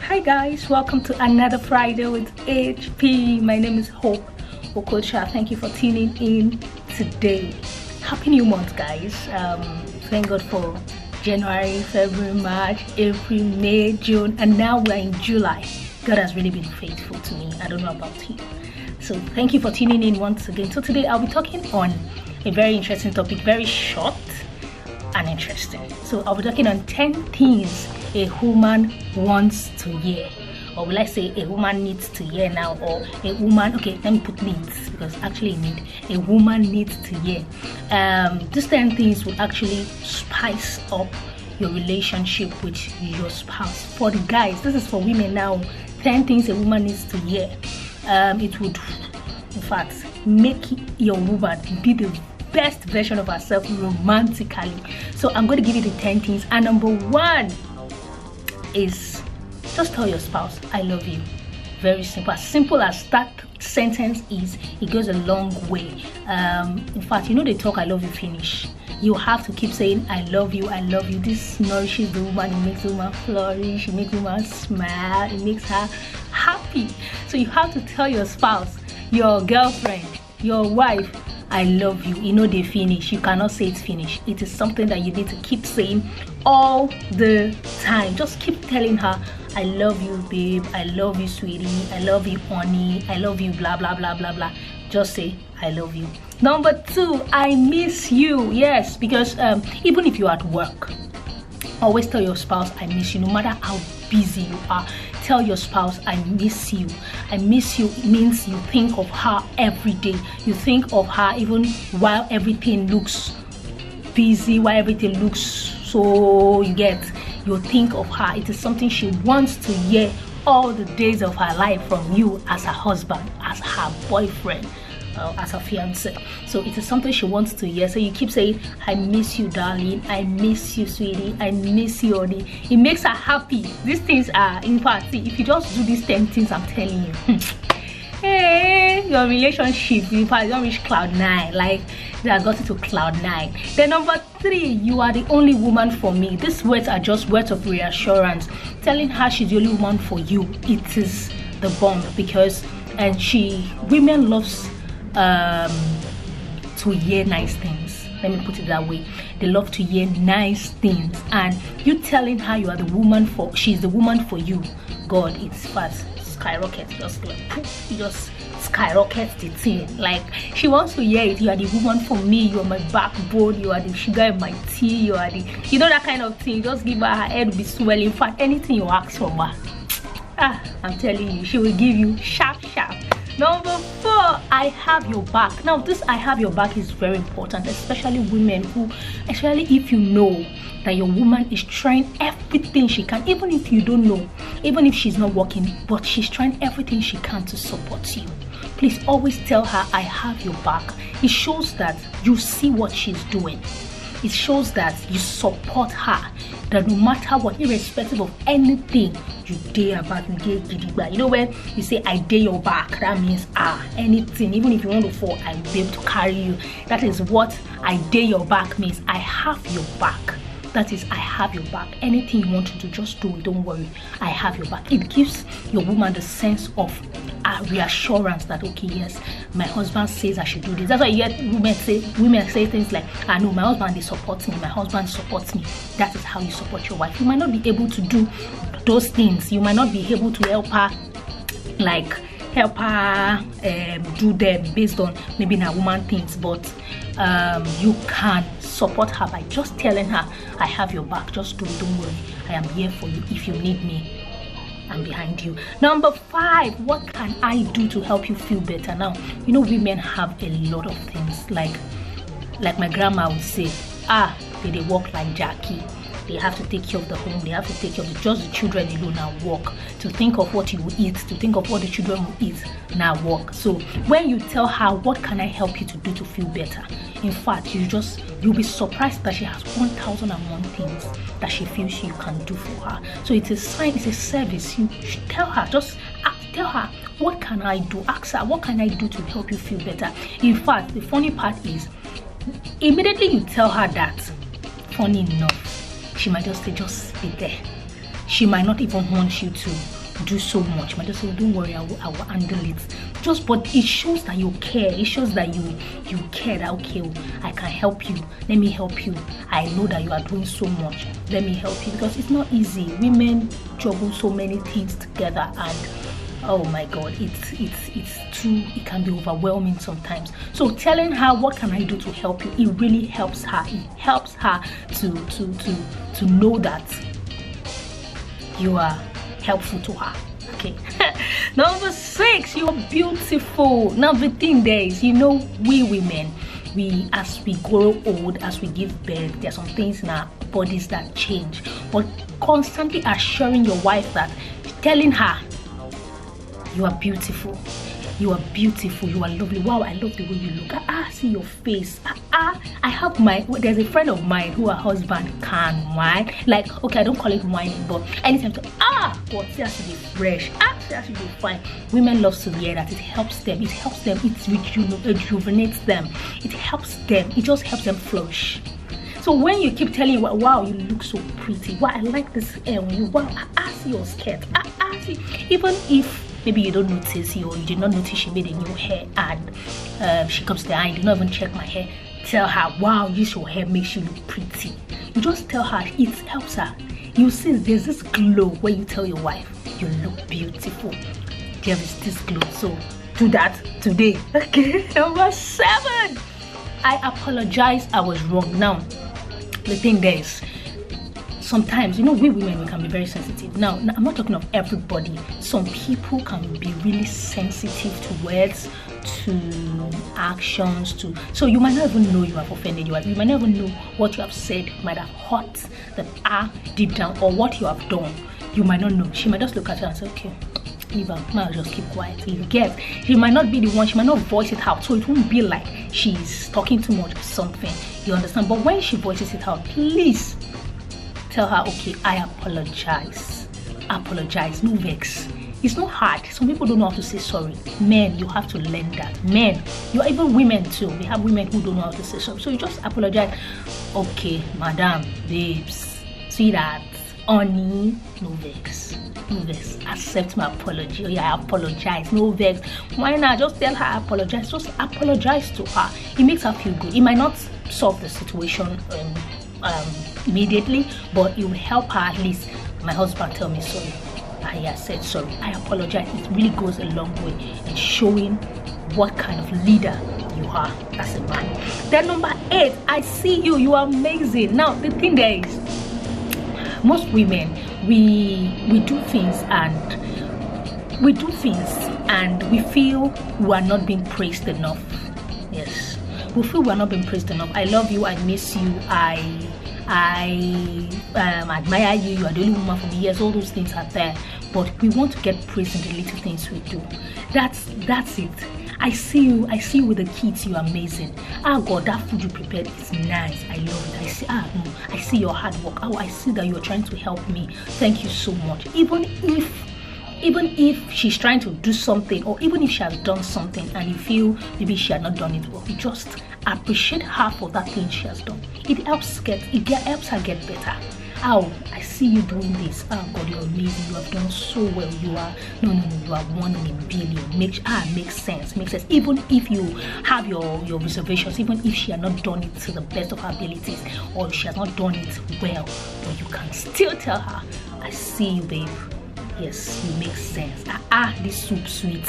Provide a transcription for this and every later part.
Hi guys, welcome to another Friday with HP. My name is Hope Okocha. Thank you for tuning in today. Happy new month, guys. Thank God for January, February, March, April, May, June, and now we're in July. God has really been faithful to me. I don't know about you. So thank you for tuning in once again. So today I'll be talking on a very interesting topic, very short and interesting. So I'll be talking on 10 things a woman wants to hear, or will I say a woman needs to hear now, or a woman, okay, let me put needs, because actually a woman needs to hear. These 10 things will actually spice up your relationship with your spouse. For the guys, this is for women now. 10 things a woman needs to hear. It would, in fact, make your woman be the best version of herself romantically. So I'm going to give you the 10 things, and number 1 is just tell your spouse I love you. Very simple as that sentence is, it goes a long way. In fact, you know, they talk I love you finish. You have to keep saying I love you, I love you. This nourishes the woman, it makes the woman flourish, it makes the woman smile, it makes her happy. So you have to tell your spouse, your girlfriend, your wife, I love you. You know they finish. You cannot say it's finished. It is something that you need to keep saying all the time. Just keep telling her, I love you, babe. I love you, sweetie. I love you, honey. I love you, blah, blah, blah, blah, blah. Just say, I love you. Number 2, I miss you. Yes, because even if you're at work, always tell your spouse, I miss you. No matter how busy you are, tell your spouse, I miss you. I miss you. It means you think of her every day. You think of her even while everything looks busy, while everything looks so, you think of her. It is something she wants to hear all the days of her life from you as her husband, as her boyfriend, as her fiance. So it is something she wants to hear. So you keep saying, I miss you, darling. I miss you, sweetie. I miss you, honey. It makes her happy. These things are, in fact, see, if you just do these 10 things I'm telling you, hey, your relationship, in fact, you don't reach cloud 9. Like, they have got it to cloud 9. Then number 3, you are the only woman for me. These words are just words of reassurance, telling her she's the only woman for you. It is the bond, because women loves to hear nice things. Let me put it that way. They love to hear nice things, and you telling her you are the woman for, she's the woman for you. God, it's fast skyrocket, just like poof, just skyrocket the thing. Like, she wants to hear it. You are the woman for me. You are my backbone. You are the sugar in my tea. You are the, you know, that kind of thing. Just give her head will be swelling. In fact, anything you ask from her, I'm telling you, she will give you sharp. Number 4, I have your back. Now, this I have your back is very important, especially women who, especially if you know that your woman is trying everything she can, even if you don't know, even if she's not working, but she's trying everything she can to support you. Please always tell her, I have your back. It shows that you see what she's doing. It shows that you support her, that no matter what, irrespective of anything, you dare about you get. You know, when you say I dare your back, that means anything, even if you want to fall, I will be able to carry you. That is what I dare your back means. I have your back. That is, I have your back. Anything you want to do, just do it. Don't worry, I have your back. It gives your woman the sense of reassurance that, okay, yes, my husband says I should do this. That's why you hear women say things like, I know my husband, they support me, my husband supports me. That is how you support your wife. You might not be able to do those things. You might not be able to help her, do them based on maybe her woman things, but you can support her by just telling her, I have your back. Just do it. Don't worry, I am here for you. If you need me, I'm behind you. Number 5, what can I do to help you feel better? Now, you know, women have a lot of things, like my grandma would say, they walk like Jackie. They have to take care of the home. They have to take care of just the children alone now work. To think of what you will eat, to think of what the children will eat now work. So when you tell her, what can I help you to do to feel better? In fact, you'll be surprised that she has 1001 things that she feels you can do for her. So it's a sign, it's a service. You should tell her, tell her, what can I do? Ask her, what can I do to help you feel better? In fact, the funny part is, immediately you tell her that, funny enough, she might just say, just be there. She might not even want you to do so much. My just say, don't worry, I will handle it. Just, but it shows that you care. It shows that you care that, okay, I can help you. Let me help you. I know that you are doing so much. Let me help you, because it's not easy. Women juggle so many things together, and oh my God, it can be overwhelming sometimes. So telling her what can I do to help you, it really helps her. It helps her to know that you are helpful to her. Okay. Number 6, you're beautiful. Now the thing there is, you know, we women, as we grow old, as we give birth, there are some things in our bodies that change. But constantly assuring your wife that, telling her, you are beautiful, you are beautiful, you are lovely, wow, I love the way you look, see your face, I have there's a friend of mine who her husband can whine, like, okay, I don't call it whining, but anytime to God, she has to be fresh, she has to be fine. Women love to hear that. It helps them, it rejuvenates them, it helps them, it just helps them flourish. So when you keep telling you, wow, you look so pretty, wow, I like this hair on you, wow, see your skirt, see, even if maybe you don't notice, or you did not notice she made a new hair, and she comes to the eye, you did not even check my hair, tell her, wow, your hair makes you look pretty. You just tell her, it helps her. You see, there's this glow when you tell your wife, you look beautiful. There is this glow. So do that today. Okay. Number 7, I apologize, I was wrong. Now the thing there is, sometimes, you know, we women, we can be very sensitive. Now, I'm not talking of everybody. Some people can be really sensitive to words, to actions, so you might not even know you have offended your wife. You might never know what you have said might have hurt the deep down, or what you have done. You might not know. She might just look at you and say, okay, leave her, might just keep quiet. You get, she might not be the one, she might not voice it out, so it won't be like she's talking too much or something. You understand? But when she voices it out, please tell her, okay, I apologize. Apologize, no vex. It's not hard. Some people don't know how to say sorry. Men, you have to learn that. Men, you are even women too. We have women who don't know how to say sorry. So you just apologize. Okay, madam, babes, sweetheart, honey, no vex. No vex. Accept my apology. Oh yeah, I apologize. No vex. Why not? Just tell her I apologize. Just apologize to her. It makes her feel good. It might not solve the situation immediately, but it will help her. At least my husband tell me sorry, I said sorry, I apologize. It really goes a long way in showing what kind of leader you are as a man. Then number 8, I see you, you are amazing. Now the thing there is, most women, we do things and we feel we are not being praised enough. Yes, we feel we are not being praised enough. I love you, I miss you, I admire you, you are the only woman for me. Yes, all those things are there, but we want to get praised in the little things we do. That's it. I see you with the kids, you're amazing. God, that food you prepared is nice, I love it. I see your hard work. I see that you're trying to help me. Thank you so much. Even if she's trying to do something, or even if she has done something and you feel maybe she had not done it well, you just appreciate her for that thing she has done. It helps her get better. I see you doing this. God, you're amazing. You have done so well. You are you are 1 in a billion. Makes sense. Even if you have your reservations, even if she has not done it to the best of her abilities, or she has not done it well, but you can still tell her, I see you, babe. Yes, you make sense. This soup sweet.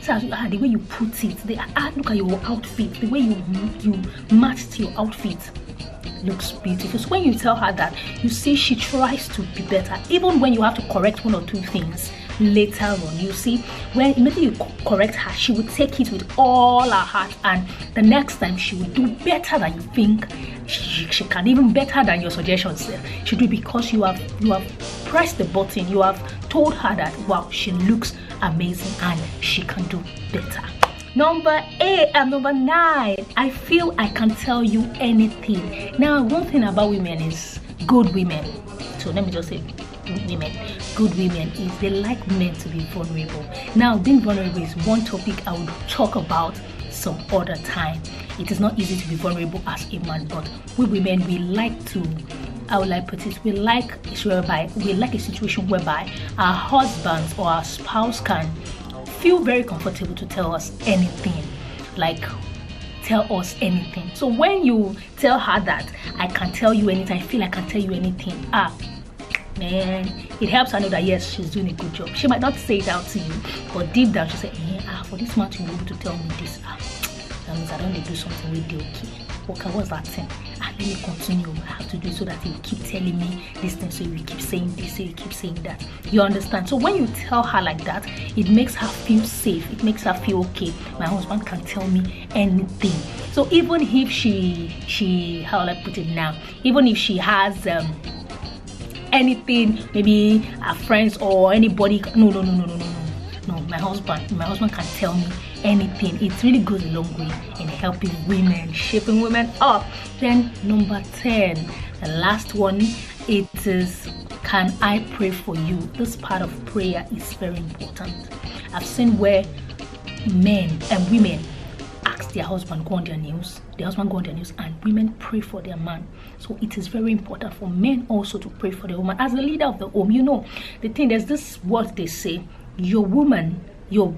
So the way you put it, look at your outfit, the way you matched your outfit looks beautiful. So when you tell her that, you see she tries to be better, even when you have to correct 1 or 2 things later on. You see, when immediately you correct her, she will take it with all her heart, and the next time she will do better than you think she can, even better than your suggestions. She do, because you have pressed the button. You have told her that, wow, she looks amazing and she can do better. Number 9, I feel I can tell you anything. Now, one thing about women is good women. So let me just say women. Good women is they like men to be vulnerable. Now, being vulnerable is one topic I would talk about some other time. It is not easy to be vulnerable as a man, but we women, we like to how will I put it, we like a situation whereby our husbands or our spouse can feel very comfortable to tell us anything, like tell us anything. So when you tell her that I can tell you anything, I feel I can tell you anything, man, it helps her know that yes, she's doing a good job. She might not say it out to you, but deep down she say, for this man to be able to tell me this, that means I don't need to do something really okay. Okay, what's that thing? Let me continue. I have to do it so that he will keep telling me this thing, so you keep saying this, so you keep saying that. You understand? So when you tell her like that, it makes her feel safe. It makes her feel okay. My husband can tell me anything. So even if she how will I put it now? Even if she has anything, maybe her friends or anybody, no, my husband can tell me anything. It really goes a long way in helping women, shaping women up. Then number 10, the last one, it is, can I pray for you? This part of prayer is very important. I've seen where men and women ask their husband go on their knees, and women pray for their man. So it is very important for men also to pray for the woman. As the leader of the home, you know the thing, there's this word they say, your woman, your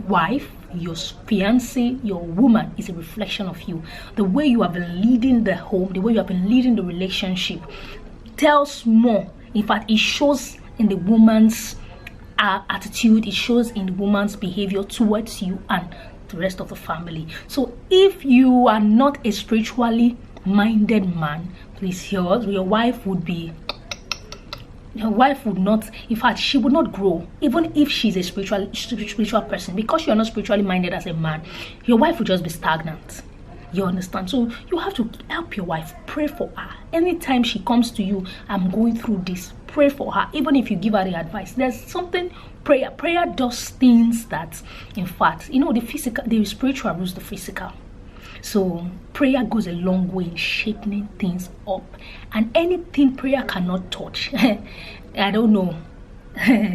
wife, your fiancé, your woman is a reflection of you. The way you have been leading the home, the way you have been leading the relationship tells more. In fact, it shows in the woman's attitude, it shows in the woman's behavior towards you and the rest of the family. So if you are not a spiritually minded man, please, your wife would not, in fact, she would not grow. Even if she's a spiritual person, because you're not spiritually minded as a man, your wife will just be stagnant. You understand? So you have to help your wife. Pray for her. Anytime she comes to you, I'm going through this, pray for her. Even if you give her the advice, there's something. Prayer does things that, in fact, you know, the spiritual rules the physical. So prayer goes a long way in shaping things up, and anything prayer cannot touch, I don't know.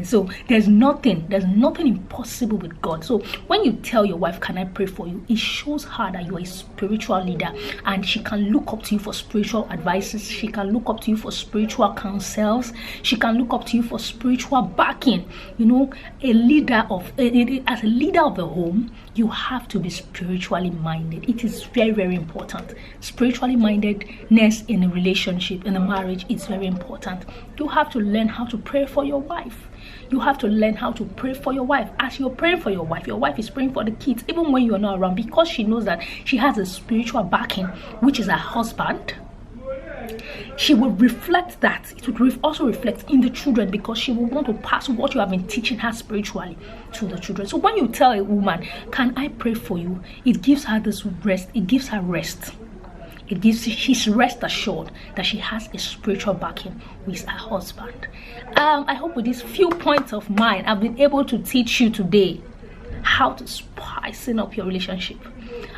So there's nothing impossible with God. So when you tell your wife, can I pray for you, it shows her that you're a spiritual leader, and she can look up to you for spiritual advices. She can look up to you for spiritual counsels. She can look up to you for spiritual backing. You know, as a leader of the home, you have to be spiritually minded. It is very, very important. Spiritually mindedness in a relationship, in a marriage, is very important. You have to learn how to pray for your wife. You have to learn how to pray for your wife. As you're praying for your wife is praying for the kids, even when you're not around, because she knows that she has a spiritual backing, which is her husband. She will reflect that. It would also reflect in the children, because she will want to pass what you have been teaching her spiritually to the children. So when you tell a woman, can I pray for you, it gives her this rest. It gives her rest. She's rest assured that she has a spiritual backing with her husband. I hope with these few points of mine, I've been able to teach you today how to spicing up your relationship,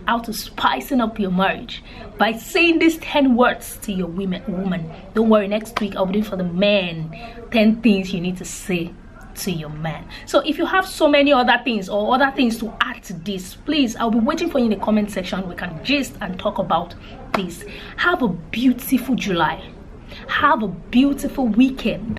how to spicing up your marriage by saying these 10 words to your woman. Don't worry, next week I'll be doing for the men 10 things you need to say to your man. So if you have so many other things or other things to add to this, please, I'll be waiting for you in the comment section. We can gist and talk about this. Have a beautiful July. Have a beautiful weekend.